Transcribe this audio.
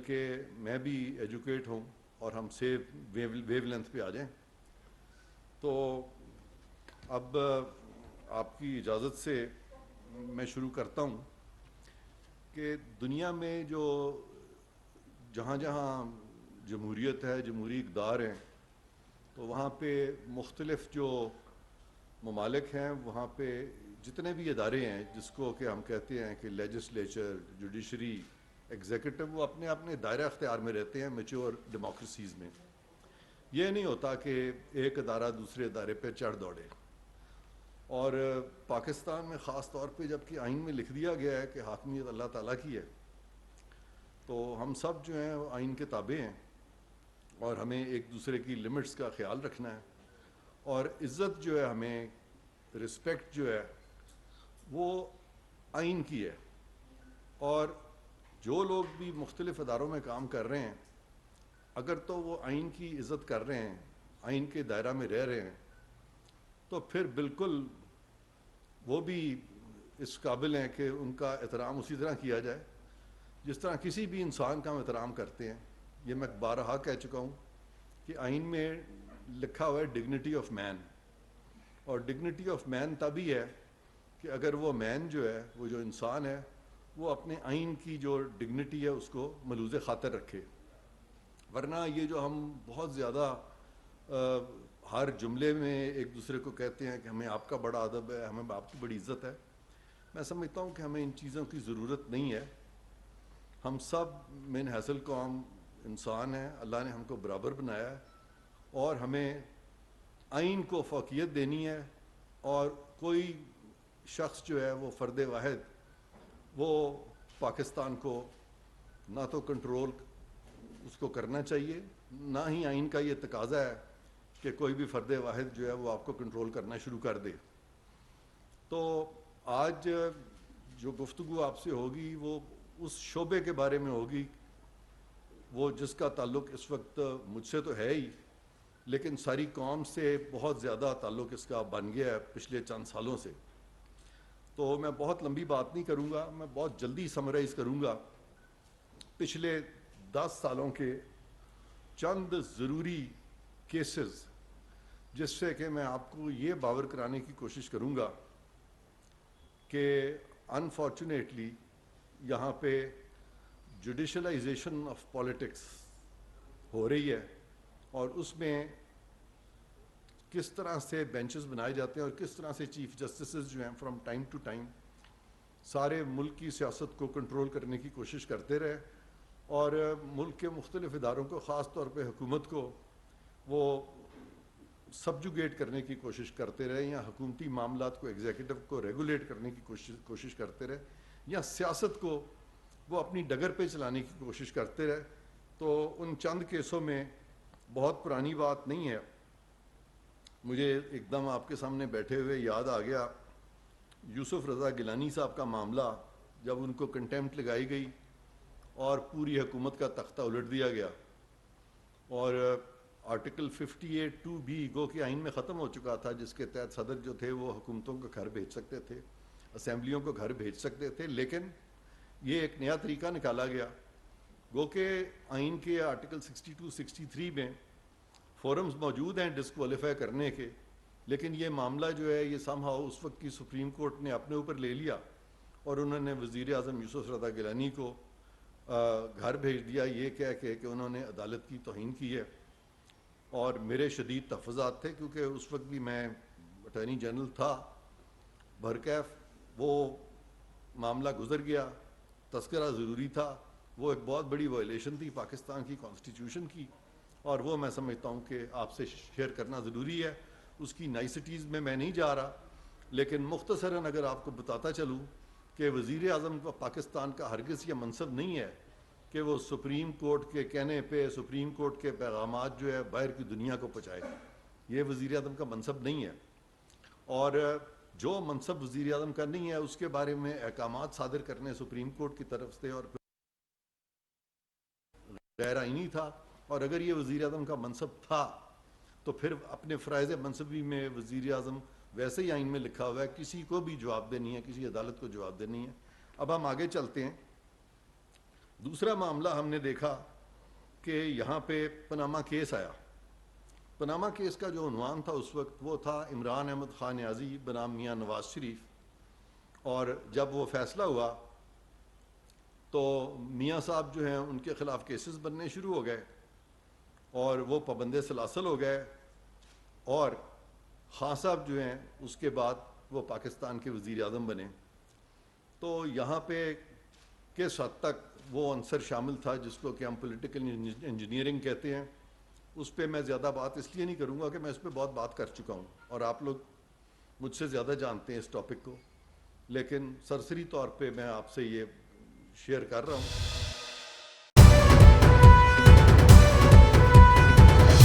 کہ میں بھی ایجوکیٹ ہوں اور ہم سیو ویو لینتھ پہ آ جائیں. تو اب آپ کی اجازت سے میں شروع کرتا ہوں کہ دنیا میں جو جہاں جہاں جمہوریت ہے، جمہوری اقدار ہیں، تو وہاں پہ مختلف جو ممالک ہیں وہاں پہ جتنے بھی ادارے ہیں جس کو کہ ہم کہتے ہیں کہ لیجسلیچر، جوڈیشری، ایگزیکٹو، وہ اپنے اپنے دائرہ اختیار میں رہتے ہیں میچور ڈیموکریسیز میں. یہ نہیں ہوتا کہ ایک ادارہ دوسرے ادارے پہ چڑھ دوڑے. اور پاکستان میں خاص طور پہ جب کہ آئین میں لکھ دیا گیا ہے کہ حاکمیت اللہ تعالیٰ کی ہے، تو ہم سب جو ہیں آئین کے تابع ہیں اور ہمیں ایک دوسرے کی لمٹس کا خیال رکھنا ہے. اور عزت جو ہے، ہمیں رسپیکٹ جو ہے وہ آئین کی ہے. اور جو لوگ بھی مختلف اداروں میں کام کر رہے ہیں، اگر تو وہ آئین کی عزت کر رہے ہیں، آئین کے دائرہ میں رہ رہے ہیں، تو پھر بالکل وہ بھی اس قابل ہیں کہ ان کا احترام اسی طرح کیا جائے جس طرح کسی بھی انسان کا ہم احترام کرتے ہیں. یہ میں بارہا کہہ چکا ہوں کہ آئین میں لکھا ہوا ہے ڈگنیٹی آف مین، اور ڈگنیٹی آف مین تبھی ہے کہ اگر وہ مین جو ہے، وہ جو انسان ہے، وہ اپنے آئین کی جو ڈگنیٹی ہے اس کو ملوز خاطر رکھے. ورنہ یہ جو ہم بہت زیادہ ہر جملے میں ایک دوسرے کو کہتے ہیں کہ ہمیں آپ کا بڑا ادب ہے، ہمیں آپ کی بڑی عزت ہے، میں سمجھتا ہوں کہ ہمیں ان چیزوں کی ضرورت نہیں ہے. ہم سب من حیث قوم انسان ہیں، اللہ نے ہم کو برابر بنایا ہے، اور ہمیں آئین کو فوقیت دینی ہے. اور کوئی شخص جو ہے وہ فرد واحد وہ پاکستان کو نہ تو کنٹرول اس کو کرنا چاہیے، نہ ہی آئین کا یہ تقاضا ہے کہ کوئی بھی فرد واحد جو ہے وہ آپ کو کنٹرول کرنا شروع کر دے. تو آج جو گفتگو آپ سے ہوگی وہ اس شعبے کے بارے میں ہوگی، وہ جس کا تعلق اس وقت مجھ سے تو ہے ہی، لیکن ساری قوم سے بہت زیادہ تعلق اس کا بن گیا ہے پچھلے چند سالوں سے. تو میں بہت لمبی بات نہیں کروں گا، میں بہت جلدی سمرائز کروں گا پچھلے 10 سالوں کے چند ضروری کیسز، جس سے کہ میں آپ کو یہ باور کرانے کی کوشش کروں گا کہ انفارچونیٹلی یہاں پہ جوڈیشلائزیشن آف پالیٹکس ہو رہی ہے، اور اس میں کس طرح سے بینچز بنائے جاتے ہیں اور کس طرح سے چیف جسٹسز جو ہیں فرام ٹائم ٹو ٹائم سارے ملک کی سیاست کو کنٹرول کرنے کی کوشش کرتے رہے، اور ملک کے مختلف اداروں کو، خاص طور پہ حکومت کو، وہ سبجوگیٹ کرنے کی کوشش کرتے رہے، یا حکومتی معاملات کو، ایگزیکٹو کو ریگولیٹ کرنے کی کوشش کرتے رہے، یا سیاست کو وہ اپنی ڈگر پہ چلانے کی کوشش کرتے رہے. تو ان چند کیسوں میں بہت پرانی بات نہیں ہے. مجھے ایک دم آپ کے سامنے بیٹھے ہوئے یاد آ گیا یوسف رضا گیلانی صاحب کا معاملہ، جب ان کو کنٹیمپٹ لگائی گئی اور پوری حکومت کا تختہ الٹ دیا گیا، اور آرٹیکل 58(2)B گو کہ آئین میں ختم ہو چکا تھا، جس کے تحت صدر جو تھے وہ حکومتوں کو گھر بھیج سکتے تھے، اسمبلیوں کو گھر بھیج سکتے تھے. لیکن یہ ایک نیا طریقہ نکالا گیا، گو کہ آئین کے آرٹیکل 62-63 میں فورمز موجود ہیں ڈسکوالیفائی کرنے کے، لیکن یہ معاملہ جو ہے یہ سم ہاؤ اس وقت کی سپریم کورٹ نے اپنے اوپر لے لیا، اور انہوں نے وزیر اعظم یوسف رضا گیلانی کو گھر بھیج دیا، یہ کہہ کے کہ انہوں نے عدالت کی توہین کی ہے. اور میرے شدید تحفظات تھے، کیونکہ اس وقت بھی میں اٹارنی جنرل تھا بھرکیف. وہ معاملہ گزر گیا، تذکرہ ضروری تھا، وہ ایک بہت بڑی وائلیشن تھی پاکستان کی کانسٹیٹیوشن کی، اور وہ میں سمجھتا ہوں کہ آپ سے شیئر کرنا ضروری ہے. اس کی نائسٹیز میں نہیں جا رہا، لیکن مختصراً اگر آپ کو بتاتا چلوں کہ وزیر اعظم پاکستان کا ہرگز یہ منصب نہیں ہے کہ وہ سپریم کورٹ کے کہنے پہ سپریم کورٹ کے پیغامات جو ہے باہر کی دنیا کو پہنچائے. یہ وزیر اعظم کا منصب نہیں ہے، اور جو منصب وزیر اعظم کا نہیں ہے اس کے بارے میں احکامات صادر کرنے سپریم کورٹ کی طرف سے اور غیر آئینی تھا. اور اگر یہ وزیر اعظم کا منصب تھا تو پھر اپنے فرائض منصبی میں وزیر اعظم ویسے ہی آئین میں لکھا ہوا ہے کسی کو بھی جواب دینی ہے، کسی عدالت کو جواب دینی ہے. اب ہم آگے چلتے ہیں. دوسرا معاملہ ہم نے دیکھا کہ یہاں پہ پاناما کیس آیا. پاناما کیس کا جو عنوان تھا اس وقت وہ تھا عمران احمد خان نیازی بنام میاں نواز شریف, اور جب وہ فیصلہ ہوا تو میاں صاحب جو ہیں ان کے خلاف کیسز بننے شروع ہو گئے اور وہ پابند سلاسل ہو گئے, اور خان صاحب جو ہیں اس کے بعد وہ پاکستان کے وزیر اعظم بنے. تو یہاں پہ کس حد تک وہ عنصر شامل تھا جس کو کہ ہم پولیٹیکل انجینئرنگ کہتے ہیں, اس پہ میں زیادہ بات اس لیے نہیں کروں گا کہ میں اس پہ بہت بات کر چکا ہوں اور آپ لوگ مجھ سے زیادہ جانتے ہیں اس ٹاپک کو, لیکن سرسری طور پہ میں آپ سے یہ شیئر کر رہا ہوں.